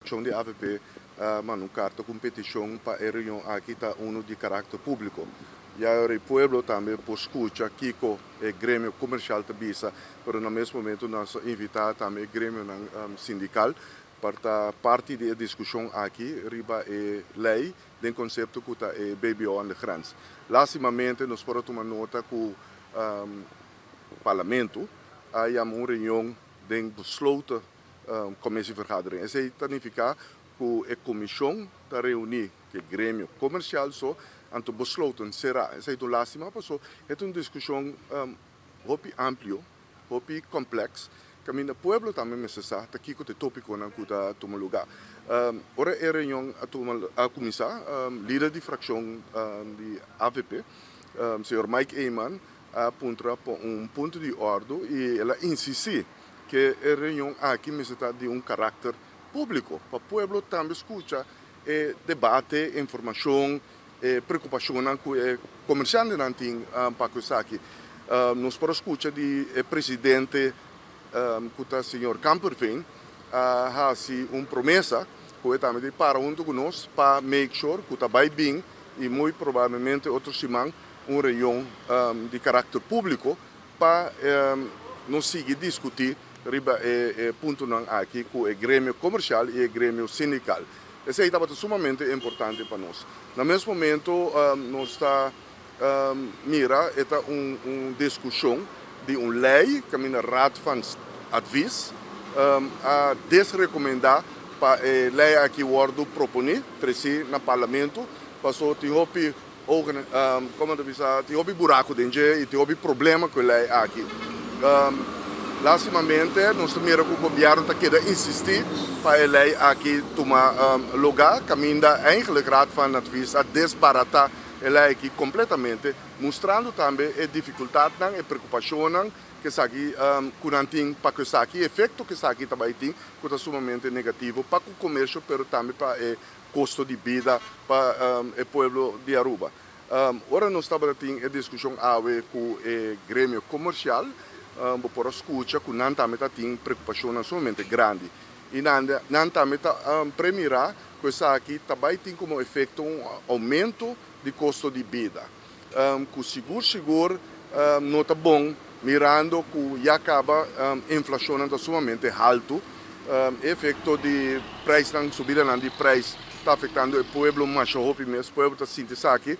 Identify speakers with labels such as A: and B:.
A: De AVP, uma carta competição para a reunião aqui está de caráter público. E agora o povo também por escutar Kiko e Grêmio Comercial de Bisa, mas no mesmo momento nós invitamos também o Grêmio Sindical para parte da discussão aqui, riba a lei do conceito que é BBO and the Grants. Lastimamente, nós podemos tomar nota que o parlamento há uma reunião de besloten commissievergadering. Isso significa que a comissão está reunida, que o Grêmio Comercial, en te besloten será. Essa é a lástima, porque é uma discussão muito ampla, muito complexa, que o povo também necessita, que é o tópico que está tomando lugar. Ora, a reunião a começar, líder da fração de AVP, o senhor Mike Eyman, aponta para ponto de ordem e ela insiste que a reunião aqui necessita de caráter público, para o povo também escutar e debate, informação, preocupação com o comerciante não tem para isso aqui. Nós podemos escutar do presidente, que é o senhor Camperveen, ha uma promessa que também para junto conosco para make sure que vai bem e muito provavelmente outra semana uma reunião de caráter público para nós seguir discutir riba ponto aqui com o Grêmio Comercial e o Grêmio Sindical. Isso é sumamente importante para nós. No mesmo momento, nós está mira uma discussão de uma lei que a Raad van Advies a desrecomendar para a lei aqui o propõe no parlamento, passou tem houve buraco dentro e tem problema com a lei aqui. Lastimamente, nós também que o governo está insistir para a lei aqui tomar lugar, que ainda eigenlijk Raad van Advies a desbaratar a lei aqui completamente, mostrando também a dificuldade e a preocupação que está aqui para que está aqui, efeito que está aqui também tem, que é sumamente negativo para o comércio, mas também para o custo de vida para o povo de Aruba. Ora nós estamos tendo a discussão com o Grêmio Comercial, por escutar que não também tem preocupação somente grande. E não também premirar que isso aqui também tem como efeito aumento de custo de vida. Que seguro não está bom, mirando que já acaba a inflação está sumamente alto, efeito de preço, subida de preço está afetando o povo mais jovem, o povo está sentindo aqui.